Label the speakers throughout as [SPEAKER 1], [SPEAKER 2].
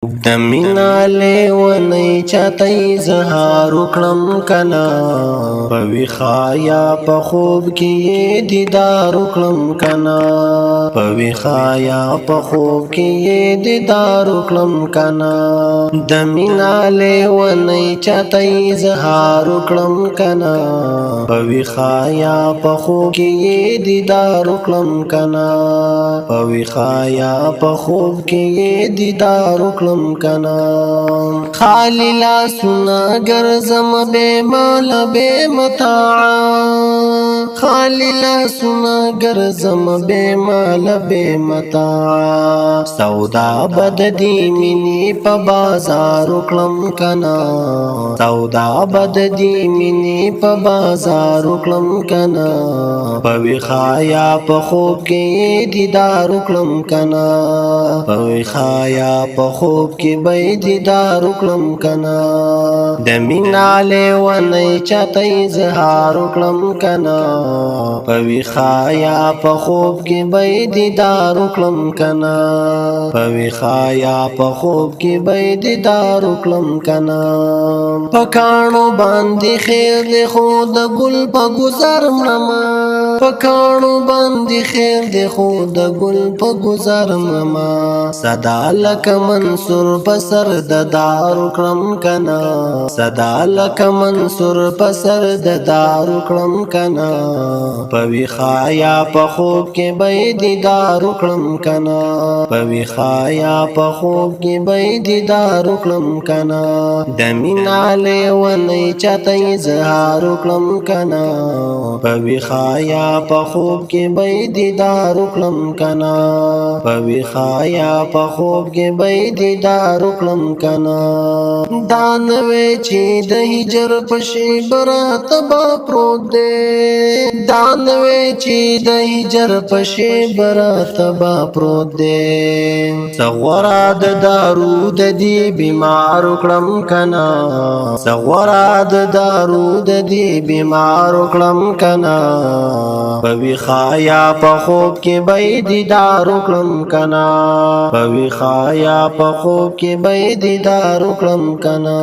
[SPEAKER 1] د مینا لیونی چاته اظهار وکړم کنا په ویښه یا په خوب کې یې دیدار وکړم کنا په ویښه یا په خوب کې یې دیدار وکړم کنا د مینا لیونی چاته اظهار وکړم کنا په ویښه یا په خوب کې یې دیدار وکړم کنا په ویښه یا په خوب کې یې دیدار وکړم کنا خالی لاسونه ګرځم بې مال بې متاع خالی لاسونه ګرځم بې مال بې متاع سودا بد دی مینې په بازار وکړم کنا سودا بد دی مینې په بازار وکړم کنا په ویښه یا په خوب کې دیدار وکړم کنا په ویښه یا په خوب کې به دیدار وکړم کنا د مینا لیونی چاته اظهار وکړم کنا په ویښه یا په خوب کې به دیدار وکړم کنا په ویښه یا په خوب کې به دیدار وکړم کنا په کاڼو باندې خیر دی خو د ګل په ګذر مړمه په کاڼو باندې خیر دی خو د ګل په ګذر مړمه صدا لکه منصور په سر د دار وکړم کنا صدا لکه منصور په سر د دار وکړم کنا په ویښه یا په خوب کې به دیدار وکړم کنا په ویښه یا په خوب کې به دیدار وکړم کنا د مینا لیونی چاته اظهار وکړم کنا په ویښه یا په خوب کې به دیدار وکړم کنا په ویښه یا په خوب کې به دیدار وکړم کنا دا نوې چې د هجر په شیبه راته به پروت دی دا نوې چې د هجر په شیبه راته به پروت دی څه غوره د دارو د دې بیمار وکړم کنا څه غوره د دارو د دې بیمار وکړم کنا په ویښه یا په خوب کې به دیدار وکړم کنا په ویښه یا په خوب کې به دیدار وکړم کنا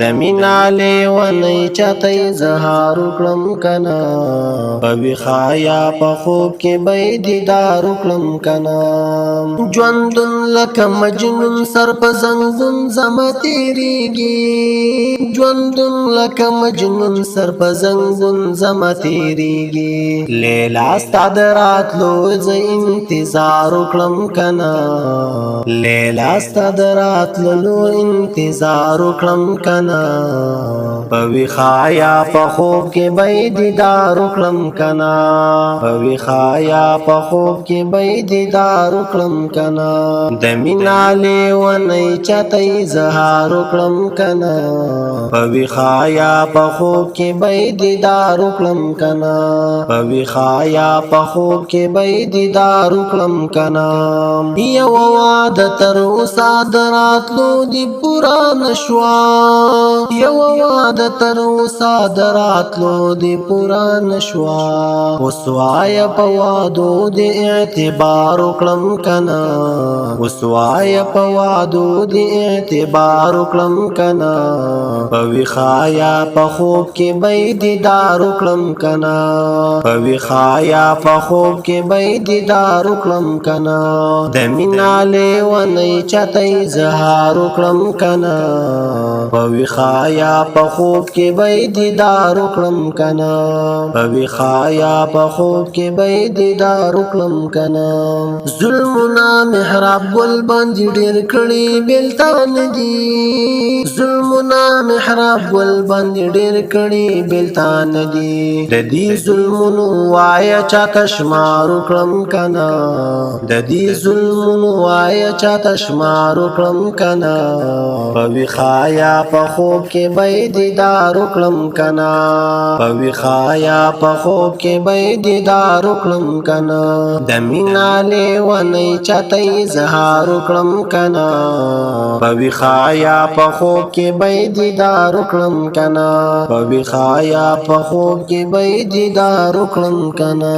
[SPEAKER 1] د مینا لیونی چاته اظهار وکړم کنا په ویښه یا په خوب کې به دیدار وکړم کنا ژوندون لکه مجنون سر په زنګون زما تیریږي ژوندون لکه مجنون سر په زنګون زما تیریږي لیلا ستا د راتلو زه انتظار وکړم کنا لیلا ستا د راتلو انتظار وکړم کنا په ویښه یا په خوب کې به دیدار وکړم کنا په ویښه یا په خوب کې به دیدار وکړم کنا د مینا لیونی چاته اظهار وکړم کنا په ویښه یا په خوب کې به دیدار وکړم کنا په ویښه یا په خوب کې به دیدار وکړم کنا یو واده تر اوسه د راتلو دی پورا نشوا یو واده تر اوسه د راتلو دی پورا نشوا اوس وایه په وعدو دی اعتبار وکړم کنا اوس وایه په وعدو دی اعتبار وکړم کنا په ویښه یا په خوب کې به دیدار وکړم کنا په ویښه یا په خوب کې به دیدار وکړم کنا د مینا لیونی چاته اظهار وکړم کنا په ویښه یا په خوب کې به دیدار وکړم کنا په ویښه یا په خوب کې به دیدار وکړم کنا ظلمونه محراب ګل باندې ډېر کړي بېلتان دي ظلمونه محراب ګل باندې ډېر کړي بېلتان دي د دې ظلمونو وایه چاته شمار وکړم کنا د دې ظلمونو وایه چاته شمار وکړم کنا په ویښه یا په خوب کې به دیدار وکړم کنا په ویښه یا په خوب کې به دیدار وکړم کنا د مینا لیونی چاته اظهار وکړم کنا په ویښه یا په خوب کې به دیدار وکړم کنا په ویښه یا په خوب کې به دیدار وکړم کنا